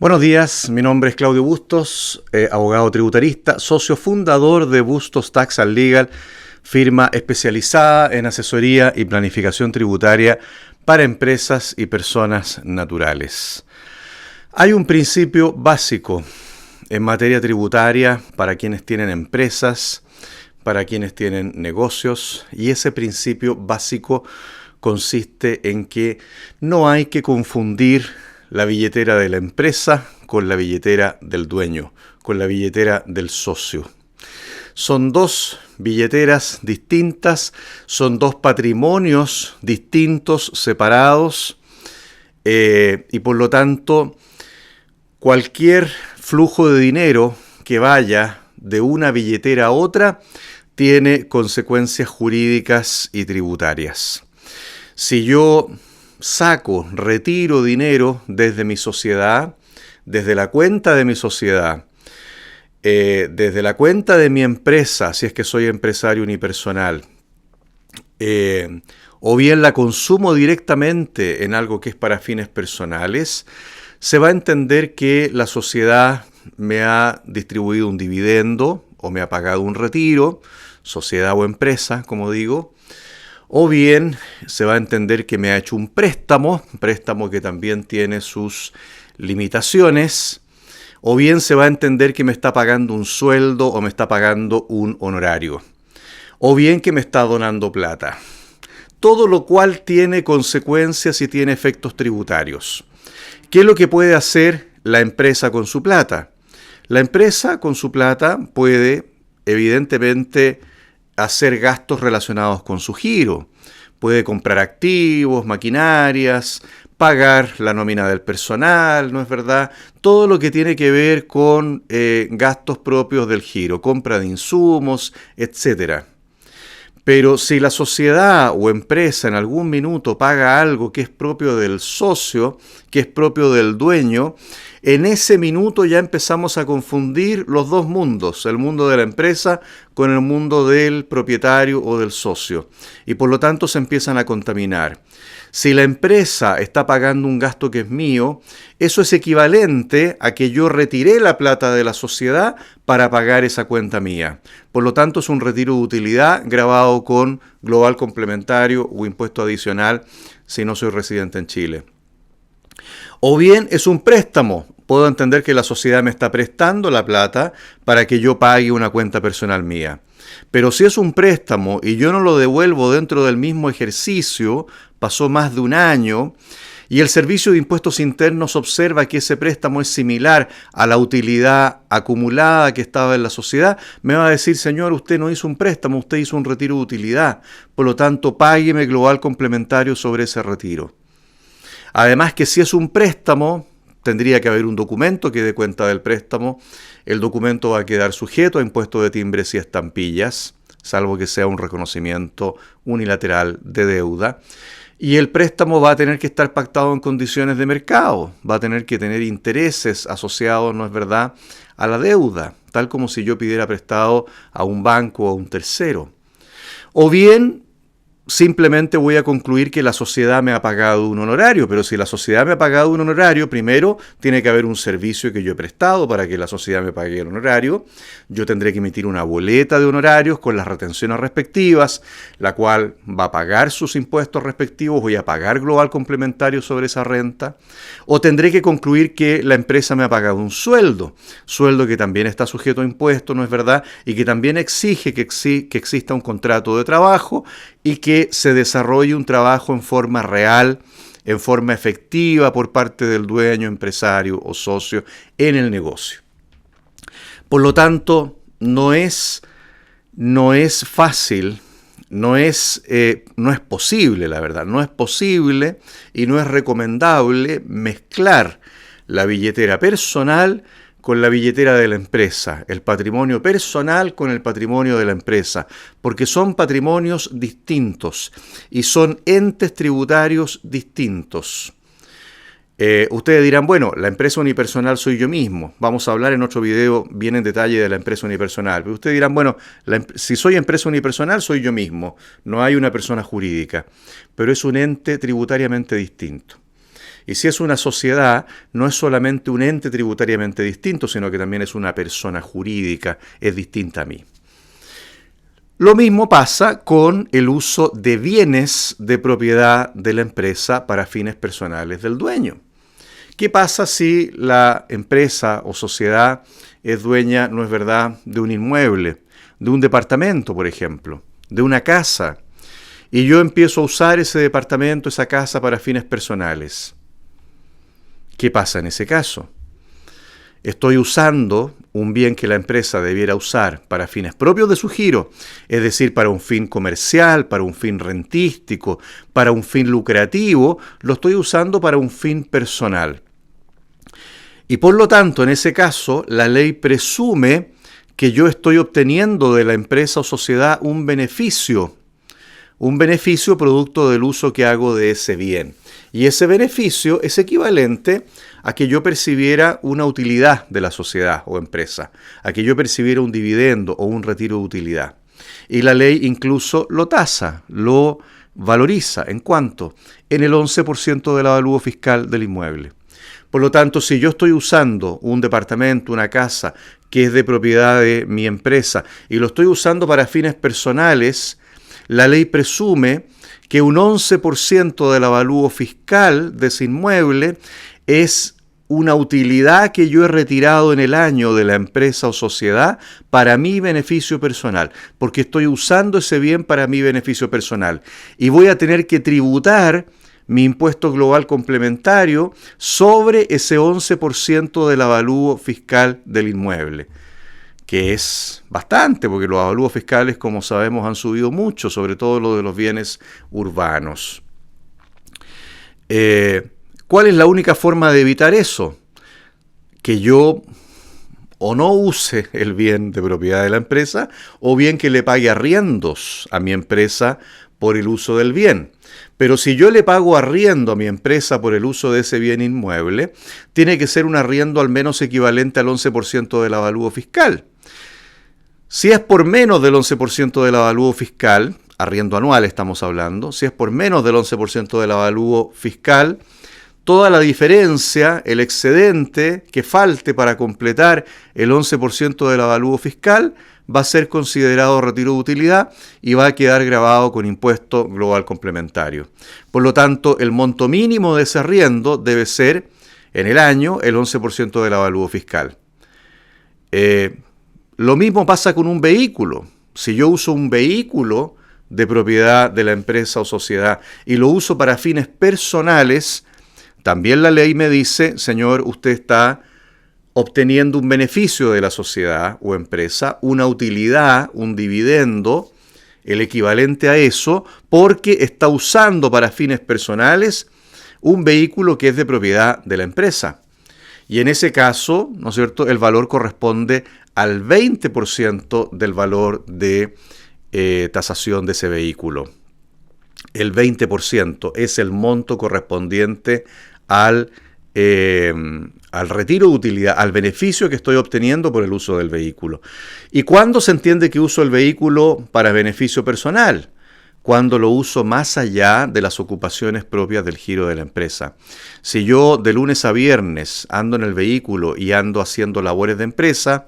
Buenos días, mi nombre es Claudio Bustos, abogado tributarista, socio fundador de Bustos Tax and Legal, firma especializada en asesoría y planificación tributaria para empresas y personas naturales. Hay un principio básico en materia tributaria para quienes tienen empresas, para quienes tienen negocios, y ese principio básico consiste en que no hay que confundir la billetera de la empresa con la billetera del dueño, con la billetera del socio. Son dos billeteras distintas, son dos patrimonios distintos, separados, y por lo tanto cualquier flujo de dinero que vaya de una billetera a otra tiene consecuencias jurídicas y tributarias. Si yo retiro dinero desde mi sociedad, desde la cuenta de mi sociedad, desde la cuenta de mi empresa, si es que soy empresario unipersonal, o bien la consumo directamente en algo que es para fines personales, se va a entender que la sociedad me ha distribuido un dividendo o me ha pagado un retiro, sociedad o empresa, como digo, o bien se va a entender que me ha hecho un préstamo que también tiene sus limitaciones, o bien se va a entender que me está pagando un sueldo o me está pagando un honorario, o bien que me está donando plata. Todo lo cual tiene consecuencias y tiene efectos tributarios. ¿Qué es lo que puede hacer la empresa con su plata? La empresa con su plata puede, evidentemente, hacer gastos relacionados con su giro. Puede comprar activos, maquinarias, pagar la nómina del personal, ¿no es verdad? Todo lo que tiene que ver con gastos propios del giro, compra de insumos, etc. Pero si la sociedad o empresa en algún minuto paga algo que es propio del socio, que es propio del dueño, en ese minuto ya empezamos a confundir los dos mundos, el mundo de la empresa con el mundo del propietario o del socio, y por lo tanto se empiezan a contaminar. Si la empresa está pagando un gasto que es mío, eso es equivalente a que yo retiré la plata de la sociedad para pagar esa cuenta mía. Por lo tanto, es un retiro de utilidad gravado con global complementario o impuesto adicional si no soy residente en Chile. O bien es un préstamo. Puedo entender que la sociedad me está prestando la plata para que yo pague una cuenta personal mía. Pero si es un préstamo y yo no lo devuelvo dentro del mismo ejercicio, pasó más de un año, y el Servicio de Impuestos Internos observa que ese préstamo es similar a la utilidad acumulada que estaba en la sociedad, me va a decir, señor, usted no hizo un préstamo, usted hizo un retiro de utilidad, por lo tanto, págueme global complementario sobre ese retiro. Además que si es un préstamo, tendría que haber un documento que dé cuenta del préstamo. El documento va a quedar sujeto a impuesto de timbres y estampillas, salvo que sea un reconocimiento unilateral de deuda. Y el préstamo va a tener que estar pactado en condiciones de mercado, va a tener que tener intereses asociados, ¿no es verdad?, a la deuda, tal como si yo pidiera prestado a un banco o a un tercero. O bien, simplemente voy a concluir que la sociedad me ha pagado un honorario, pero si la sociedad me ha pagado un honorario, primero tiene que haber un servicio que yo he prestado para que la sociedad me pague el honorario. Yo tendré que emitir una boleta de honorarios con las retenciones respectivas, la cual va a pagar sus impuestos respectivos, voy a pagar global complementario sobre esa renta, o tendré que concluir que la empresa me ha pagado un sueldo que también está sujeto a impuestos, ¿no es verdad? Y que también exige que exista un contrato de trabajo y que se desarrolle un trabajo en forma real, en forma efectiva por parte del dueño, empresario o socio en el negocio. Por lo tanto, no es fácil, no es posible, la verdad, no es posible y no es recomendable mezclar la billetera personal con la billetera de la empresa, el patrimonio personal con el patrimonio de la empresa, porque son patrimonios distintos y son entes tributarios distintos. Ustedes dirán, bueno, la empresa unipersonal soy yo mismo. Vamos a hablar en otro video bien en detalle de la empresa unipersonal. Pero ustedes dirán, bueno, si soy empresa unipersonal soy yo mismo. No hay una persona jurídica, pero es un ente tributariamente distinto. Y si es una sociedad, no es solamente un ente tributariamente distinto, sino que también es una persona jurídica, es distinta a mí. Lo mismo pasa con el uso de bienes de propiedad de la empresa para fines personales del dueño. ¿Qué pasa si la empresa o sociedad es dueña, no es verdad, de un inmueble, de un departamento, por ejemplo, de una casa, y yo empiezo a usar ese departamento, esa casa para fines personales? ¿Qué pasa en ese caso? Estoy usando un bien que la empresa debiera usar para fines propios de su giro, es decir, para un fin comercial, para un fin rentístico, para un fin lucrativo, lo estoy usando para un fin personal. Y por lo tanto, en ese caso, la ley presume que yo estoy obteniendo de la empresa o sociedad un beneficio producto del uso que hago de ese bien. Y ese beneficio es equivalente a que yo percibiera una utilidad de la sociedad o empresa, a que yo percibiera un dividendo o un retiro de utilidad. Y la ley incluso lo tasa, lo valoriza. ¿En cuánto? En el 11% del avalúo fiscal del inmueble. Por lo tanto, si yo estoy usando un departamento, una casa, que es de propiedad de mi empresa, y lo estoy usando para fines personales, la ley presume que un 11% del avalúo fiscal de ese inmueble es una utilidad que yo he retirado en el año de la empresa o sociedad para mi beneficio personal, porque estoy usando ese bien para mi beneficio personal. Y voy a tener que tributar mi impuesto global complementario sobre ese 11% del avalúo fiscal del inmueble, que es bastante, porque los avalúos fiscales, como sabemos, han subido mucho, sobre todo lo de los bienes urbanos. ¿Cuál es la única forma de evitar eso? Que yo o no use el bien de propiedad de la empresa, o bien que le pague arriendos a mi empresa por el uso del bien. Pero si yo le pago arriendo a mi empresa por el uso de ese bien inmueble, tiene que ser un arriendo al menos equivalente al 11% del avalúo fiscal. Si es por menos del 11% del avalúo fiscal, arriendo anual estamos hablando, si es por menos del 11% del avalúo fiscal, toda la diferencia, el excedente que falte para completar el 11% del avalúo fiscal, va a ser considerado retiro de utilidad y va a quedar grabado con impuesto global complementario. Por lo tanto, el monto mínimo de ese arriendo debe ser, en el año, el 11% del avalúo fiscal. Lo mismo pasa con un vehículo. Si yo uso un vehículo de propiedad de la empresa o sociedad y lo uso para fines personales, también la ley me dice, señor, usted está obteniendo un beneficio de la sociedad o empresa, una utilidad, un dividendo, el equivalente a eso, porque está usando para fines personales un vehículo que es de propiedad de la empresa. Y en ese caso, ¿no es cierto?, el valor corresponde al 20% del valor de tasación de ese vehículo. El 20% es el monto correspondiente al retiro de utilidad, al beneficio que estoy obteniendo por el uso del vehículo. ¿Y cuándo se entiende que uso el vehículo para beneficio personal? Cuando lo uso más allá de las ocupaciones propias del giro de la empresa. Si yo de lunes a viernes ando en el vehículo y ando haciendo labores de empresa,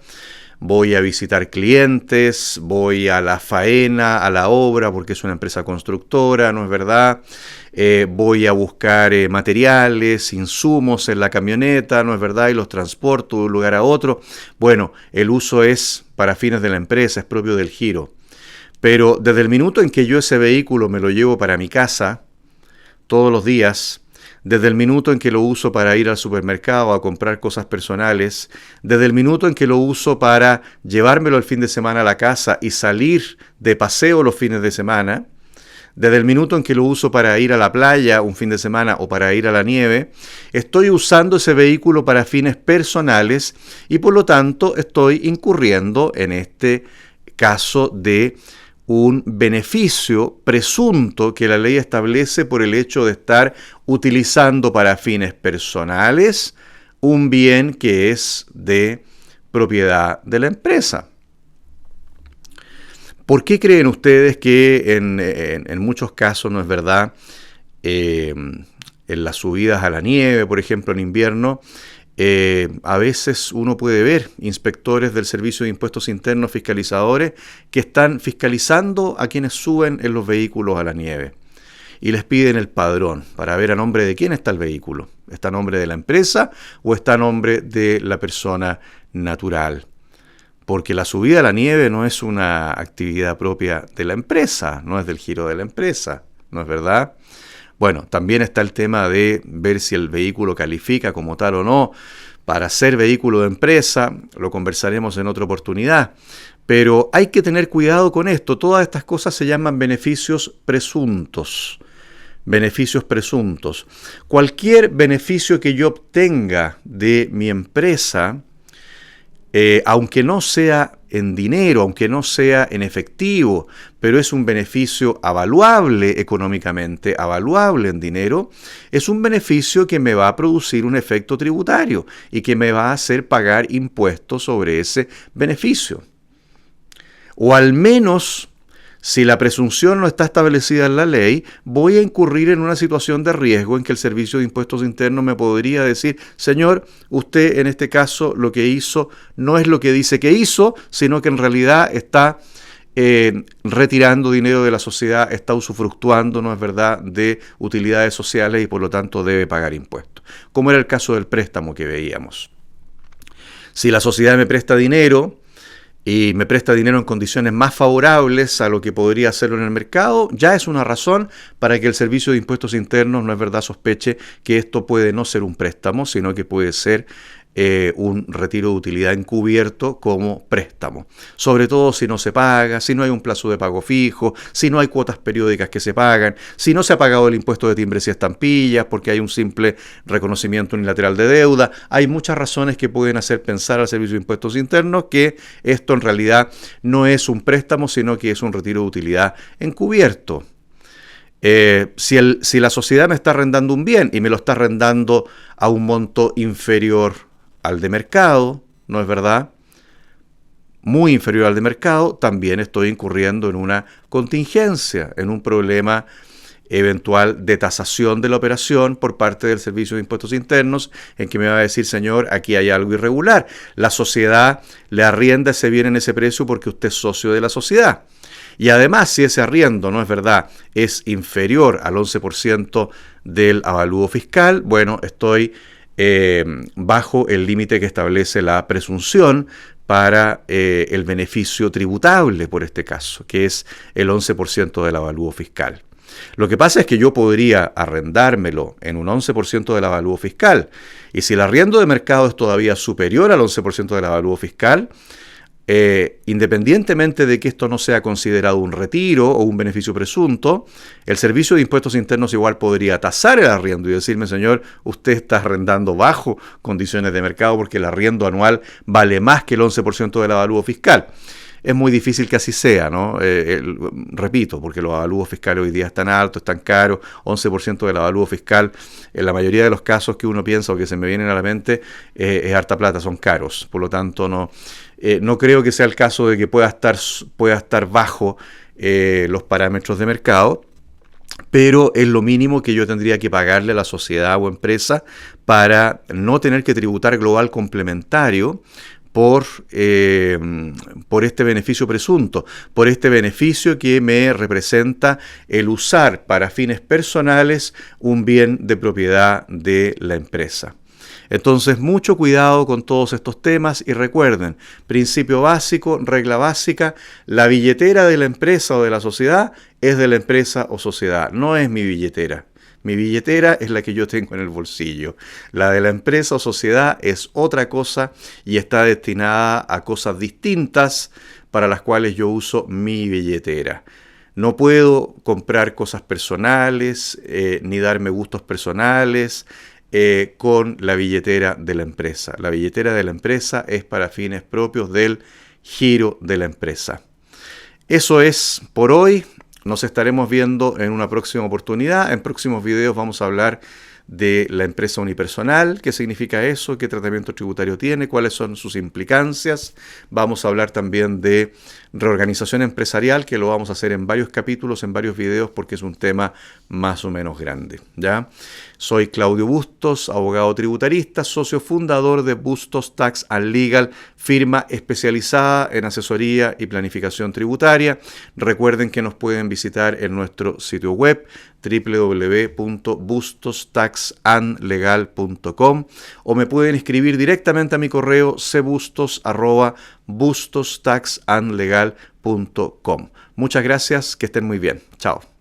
voy a visitar clientes, voy a la faena, a la obra, porque es una empresa constructora, ¿no es verdad? Voy a buscar materiales, insumos en la camioneta, ¿no es verdad? Y los transporto de un lugar a otro. Bueno, el uso es para fines de la empresa, es propio del giro. Pero desde el minuto en que yo ese vehículo me lo llevo para mi casa, todos los días, desde el minuto en que lo uso para ir al supermercado a comprar cosas personales, desde el minuto en que lo uso para llevármelo el fin de semana a la casa y salir de paseo los fines de semana, desde el minuto en que lo uso para ir a la playa un fin de semana o para ir a la nieve, estoy usando ese vehículo para fines personales y por lo tanto estoy incurriendo en este caso de un beneficio presunto que la ley establece por el hecho de estar utilizando para fines personales un bien que es de propiedad de la empresa. ¿Por qué creen ustedes que en muchos casos, no es verdad, el en las subidas a la nieve, por ejemplo, en invierno, a veces uno puede ver inspectores del Servicio de Impuestos Internos, fiscalizadores, que están fiscalizando a quienes suben en los vehículos a la nieve y les piden el padrón para ver a nombre de quién está el vehículo. ¿Está a nombre de la empresa o está a nombre de la persona natural? Porque la subida a la nieve no es una actividad propia de la empresa, no es del giro de la empresa, ¿no es verdad? Bueno, también está el tema de ver si el vehículo califica como tal o no para ser vehículo de empresa, lo conversaremos en otra oportunidad, pero hay que tener cuidado con esto. Todas estas cosas se llaman beneficios presuntos. Beneficios presuntos. Cualquier beneficio que yo obtenga de mi empresa, aunque no sea en dinero, aunque no sea en efectivo, pero es un beneficio avaluable económicamente, avaluable en dinero, es un beneficio que me va a producir un efecto tributario y que me va a hacer pagar impuestos sobre ese beneficio. O al menos, si la presunción no está establecida en la ley, voy a incurrir en una situación de riesgo en que el Servicio de Impuestos Internos me podría decir: señor, usted en este caso lo que hizo no es lo que dice que hizo, sino que en realidad está retirando dinero de la sociedad, está usufructuando, ¿no es verdad?, de utilidades sociales y por lo tanto debe pagar impuestos. Como era el caso del préstamo que veíamos. Si la sociedad me presta dinero, y me presta dinero en condiciones más favorables a lo que podría hacerlo en el mercado, ya es una razón para que el Servicio de Impuestos Internos, no es verdad, sospeche que esto puede no ser un préstamo, sino que puede ser un retiro de utilidad encubierto como préstamo. Sobre todo si no se paga, si no hay un plazo de pago fijo, si no hay cuotas periódicas que se pagan, si no se ha pagado el impuesto de timbres y estampillas porque hay un simple reconocimiento unilateral de deuda. Hay muchas razones que pueden hacer pensar al Servicio de Impuestos Internos que esto en realidad no es un préstamo, sino que es un retiro de utilidad encubierto. Si la sociedad me está arrendando un bien y me lo está arrendando a un monto inferior al de mercado, ¿no es verdad?, muy inferior al de mercado, también estoy incurriendo en una contingencia, en un problema eventual de tasación de la operación por parte del Servicio de Impuestos Internos, en que me va a decir: señor, aquí hay algo irregular. La sociedad le arrienda ese bien en ese precio porque usted es socio de la sociedad. Y además, si ese arriendo, no es verdad, es inferior al 11% del avalúo fiscal, bueno, estoy bajo el límite que establece la presunción para el beneficio tributable por este caso, que es el 11% del avalúo fiscal. Lo que pasa es que yo podría arrendármelo en un 11% del avalúo fiscal, y si el arriendo de mercado es todavía superior al 11% del avalúo fiscal, independientemente de que esto no sea considerado un retiro o un beneficio presunto, el Servicio de Impuestos Internos igual podría tasar el arriendo y decirme: señor, usted está arrendando bajo condiciones de mercado porque el arriendo anual vale más que el 11% del avalúo fiscal. Es muy difícil que así sea, ¿no? Repito, porque los avalúos fiscales hoy día están altos, están caros. 11% del avalúo fiscal, en la mayoría de los casos que uno piensa o que se me vienen a la mente, es harta plata, son caros. Por lo tanto, no creo que sea el caso de que pueda estar bajo los parámetros de mercado, pero es lo mínimo que yo tendría que pagarle a la sociedad o empresa para no tener que tributar global complementario por este beneficio presunto, por este beneficio que me representa el usar para fines personales un bien de propiedad de la empresa. Entonces, mucho cuidado con todos estos temas y recuerden, principio básico, regla básica: la billetera de la empresa o de la sociedad es de la empresa o sociedad, no es mi billetera. Mi billetera es la que yo tengo en el bolsillo. La de la empresa o sociedad es otra cosa y está destinada a cosas distintas para las cuales yo uso mi billetera. No puedo comprar cosas personales ni darme gustos personales con la billetera de la empresa. La billetera de la empresa es para fines propios del giro de la empresa. Eso es por hoy. Nos estaremos viendo en una próxima oportunidad. En próximos videos vamos a hablar de la empresa unipersonal, qué significa eso, qué tratamiento tributario tiene, cuáles son sus implicancias. Vamos a hablar también de reorganización empresarial, que lo vamos a hacer en varios capítulos, en varios videos, porque es un tema más o menos grande, ¿ya? Soy Claudio Bustos, abogado tributarista, socio fundador de Bustos Tax and Legal, firma especializada en asesoría y planificación tributaria. Recuerden que nos pueden visitar en nuestro sitio web www.bustostaxandlegal.com o me pueden escribir directamente a mi correo cbustos@bustostaxandlegal.com. Muchas gracias, que estén muy bien. Chao.